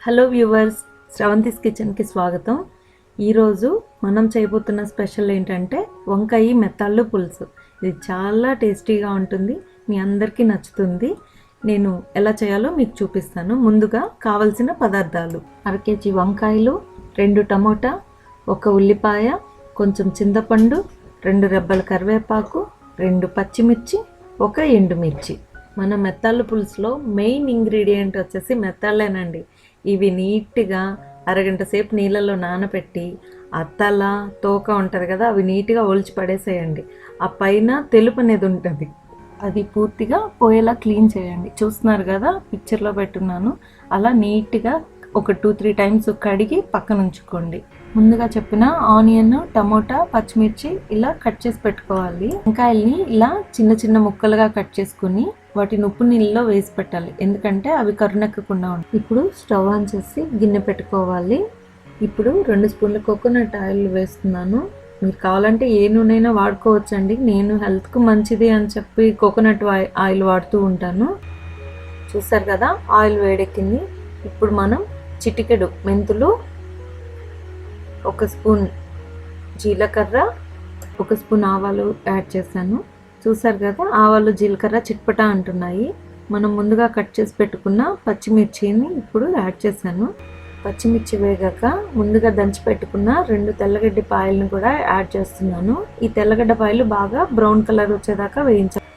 Hello viewers, Sravanthi's కిచెన్కి స్వాగతం. ఈరోజు మనం చేయబోతున్న స్పెషల్ ఏంటంటే వంకాయ మెత్తాళ్ళు పులుసు. ఇది చాలా టేస్టీగా ఉంటుంది, మీ అందరికీ నచ్చుతుంది. నేను ఎలా చేయాలో మీకు చూపిస్తాను. ముందుగా కావలసిన పదార్థాలు: 1/2 కేజీ వంకాయలు, 2 టమోటా, 1 ఉల్లిపాయ, కొంచెం చింతపండు, 2 రెబ్బల కరివేపాకు, 2 పచ్చిమిర్చి, 1 ఎండుమిర్చి. మన మెత్తాళ్ళు పులుసులో మెయిన్ ఇంగ్రీడియంట్ వచ్చేసి మెత్తాళ్ళేనండి. ఇవి నీట్గా అరగంట సేపు నీళ్ళలో నానబెట్టి ఆ తల తోక ఉంటుంది కదా, అవి నీట్గా ఒలిచి పడేసేయండి. ఆ పైన తెలుపు అనేది ఉంటుంది, అది పూర్తిగా పోయేలా క్లీన్ చేయండి. చూస్తున్నారు కదా, పిక్చర్లో పెట్టున్నాను. అలా నీట్గా ఒక 2-3 టైమ్స్ కడిగి పక్కన ఉంచుకోండి. ముందుగా చెప్పిన ఆనియన్, టమోటా, పచ్చిమిర్చి ఇలా కట్ చేసి పెట్టుకోవాలి. వంకాయల్ని ఇలా చిన్న చిన్న ముక్కలుగా కట్ చేసుకుని వాటిని ఉప్పు నీళ్ళలో వేసి పెట్టాలి, ఎందుకంటే అవి కరునెక్కకుండా ఉంటాయి. ఇప్పుడు స్టవ్ ఆన్ చేసి గిన్నె పెట్టుకోవాలి. ఇప్పుడు 2 స్పూన్ల కోకోనట్ ఆయిల్ వేస్తున్నాను. మీరు కావాలంటే ఏ నూనెైనా వాడుకోవచ్చండి. నేను హెల్త్కు మంచిది అని చెప్పి కోకోనట్ ఆయిల్ వాడుతూ ఉంటాను. చూసారు కదా, ఆయిల్ వేడెక్కింది. ఇప్పుడు మనం చిటికెడు మెంతులు, 1 స్పూన్ జీలకర్ర, 1 స్పూన్ ఆవాలు యాడ్ చేశాను. చూసారు కదా, ఆవాలు జీలకర్ర చిట్పటా అంటున్నాయి. మనం ముందుగా కట్ చేసి పెట్టుకున్న పచ్చిమిర్చిని ఇప్పుడు యాడ్ చేశాను. పచ్చిమిర్చి వేగాక ముందుగా దంచి పెట్టుకున్న 2 తెల్లగడ్డ పాయలను కూడా యాడ్ చేస్తున్నాను. ఈ తెల్లగడ్డ పాయలు బాగా బ్రౌన్ కలర్ వచ్చేదాకా వేయించాలి.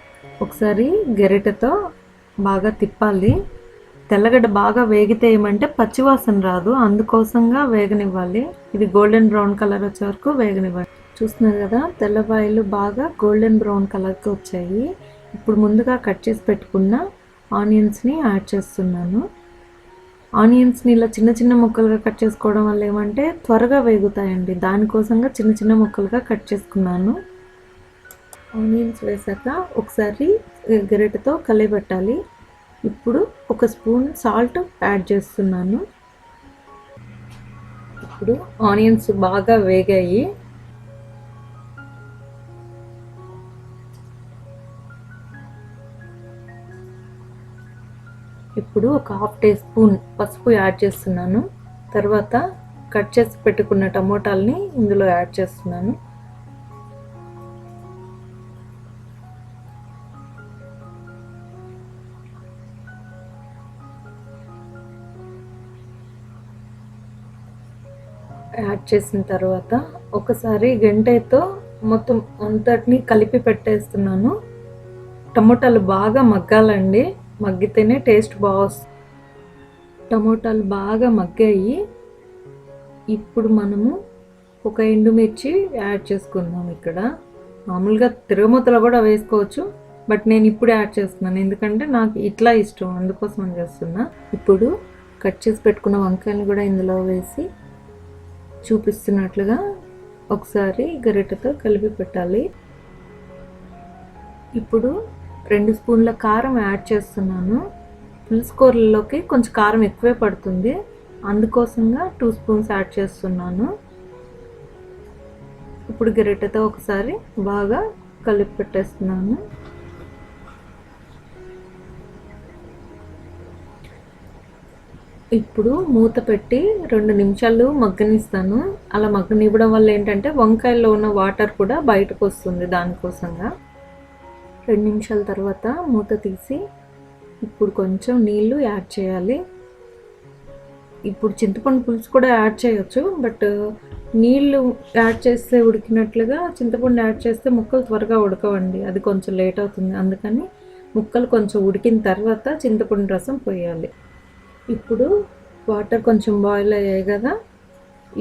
ఒకసారి గరిటెతో బాగా తిప్పాలి. తెల్లగడ్డ బాగా వేగితే ఏమంటే పచ్చివాసన రాదు, అందుకోసంగా వేగనివ్వాలి. ఇది గోల్డెన్ బ్రౌన్ కలర్ వచ్చే వరకు వేగనివ్వాలి. చూస్తున్నారు కదా, తెల్లపాయలు బాగా గోల్డెన్ బ్రౌన్ కలర్కి వచ్చాయి. ఇప్పుడు ముందుగా కట్ చేసి పెట్టుకున్న ఆనియన్స్ని యాడ్ చేస్తున్నాను. ఆనియన్స్ని ఇలా చిన్న చిన్న ముక్కలుగా కట్ చేసుకోవడం వల్ల ఏమంటే త్వరగా వేగుతాయండి, దానికోసంగా చిన్న చిన్న ముక్కలుగా కట్ చేసుకున్నాను. ఆనియన్స్ వేసాక ఒకసారి గరిటెతో కలిపెట్టాలి. ఇప్పుడు 1 స్పూన్ సాల్ట్ యాడ్ చేస్తున్నాను. ఇప్పుడు ఆనియన్స్ బాగా వేగాయి. ఇప్పుడు 1/2 టీ స్పూన్ పసుపు యాడ్ చేస్తున్నాను. తర్వాత కట్ చేసి పెట్టుకున్న టమోటాలని ఇందులో యాడ్ చేస్తున్నాను. యాడ్ చేసిన తర్వాత ఒకసారి గంటెతో మొత్తం అంతటిని కలిపి పెట్టేస్తున్నాను. టమోటాలు బాగా మగ్గాలండి, మగ్గితేనే టేస్ట్ బాగుంది. టమోటాలు బాగా మగ్గాయి. ఇప్పుడు మనము 1 ఎండుమిర్చి యాడ్ చేసుకుందాం. ఇక్కడ మామూలుగా తిరగమూతలో కూడా వేసుకోవచ్చు, బట్ నేను ఇప్పుడు యాడ్ చేస్తున్నాను ఎందుకంటే నాకు ఇట్లా ఇష్టం, అందుకోసం అని చేస్తున్నా. ఇప్పుడు కట్ చేసి పెట్టుకున్న వంకాయలు కూడా ఇందులో వేసి చూపిస్తున్నట్లుగా ఒకసారి గరిటెతో కలిపి పెట్టాలి. ఇప్పుడు 2 స్పూన్ల కారం యాడ్ చేస్తున్నాను. పులుసు కూరల్లోకి కొంచెం కారం ఎక్కువే పడుతుంది, అందుకోసంగా 2 స్పూన్స్ యాడ్ చేస్తున్నాను. ఇప్పుడు గరిటెతో ఒకసారి బాగా కలిపి పెట్టేస్తున్నాను. ఇప్పుడు మూత పెట్టి 2 నిమిషాలు మగ్గనిస్తాను. అలా మగ్గనివ్వడం వల్ల ఏంటంటే వంకాయల్లో ఉన్న వాటర్ కూడా బయటకు వస్తుంది, దానికోసంగా. 2 నిమిషాల తర్వాత మూత తీసి ఇప్పుడు కొంచెం నీళ్లు యాడ్ చేయాలి. ఇప్పుడు చింతపండు పులుసు కూడా యాడ్ చేయొచ్చు, బట్ నీళ్లు యాడ్ చేస్తే ఉడికినట్లుగా చింతపండు యాడ్ చేస్తే ముక్కలు త్వరగా ఉడకవండి, అది కొంచెం లేట్ అవుతుంది. అందుకని ముక్కలు కొంచెం ఉడికిన తర్వాత చింతపండు రసం పోయాలి. ఇప్పుడు వాటర్ కొంచెం బాయిల్ అయ్యాయి కదా,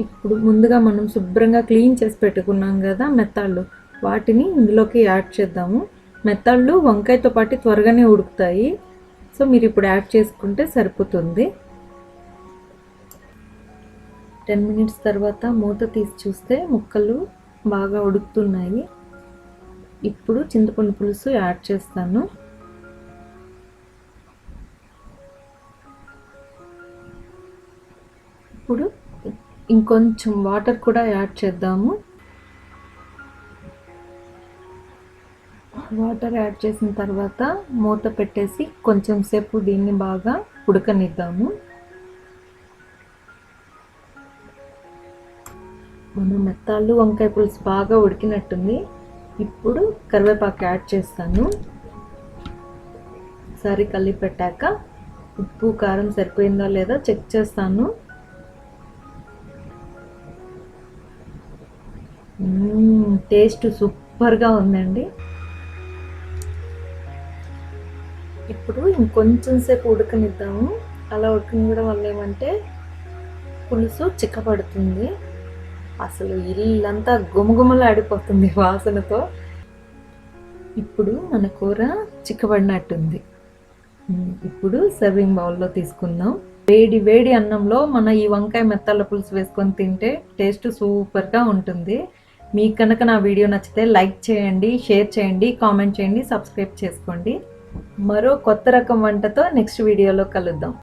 ఇప్పుడు ముందుగా మనం శుభ్రంగా క్లీన్ చేసి పెట్టుకున్నాం కదా మెత్తాళ్ళు, వాటిని ఇందులోకి యాడ్ చేద్దాము. మెత్తాళ్ళు వంకాయతో పాటు త్వరగానే ఉడుకుతాయి, సో మీరు ఇప్పుడు యాడ్ చేసుకుంటే సరిపోతుంది. 10 మినిట్స్ తర్వాత మూత తీసి చూస్తే ముక్కలు బాగా ఉడుకుతున్నాయి. ఇప్పుడు చింతపండు పులుసు యాడ్ చేస్తాను. ఇప్పుడు ఇంకొంచెం వాటర్ కూడా యాడ్ చేద్దాము. వాటర్ యాడ్ చేసిన తర్వాత మూత పెట్టేసి కొంచెం సేపు దీన్ని బాగా ఉడకనిద్దాము. మన మెత్తాలు వంకాయ పులుసు బాగా ఉడికినట్టుంది. ఇప్పుడు కరివేపాకు యాడ్ చేస్తాను. ఒకసారి కలిపి పెట్టాక ఉప్పు కారం సరిపోయిందా లేదా చెక్ చేస్తాను. టేస్ట్ సూపర్గా ఉందండి. ఇప్పుడు ఇంకొంచెం సేపు ఉడకనిద్దాము. అలా ఉడకనివ్వడం వల్ల ఏమంటే పులుసు చిక్కపడుతుంది. అసలు ఇల్లంతా గుమగుమలాడిపోతుంది వాసనతో. ఇప్పుడు మన కూర చిక్కబడినట్టుంది. ఇప్పుడు సర్వింగ్ బౌల్లో తీసుకుందాం. వేడి వేడి అన్నంలో మన ఈ వంకాయ మెత్తాల పులుసు వేసుకొని తింటే టేస్ట్ సూపర్గా ఉంటుంది. మీకు కనుక నా వీడియో నచ్చితే లైక్ చేయండి, షేర్ చేయండి, కామెంట్ చేయండి, సబ్స్క్రైబ్ చేసుకోండి. మరో కొత్త రకం వంటతో నెక్స్ట్ వీడియోలో కలుద్దాం.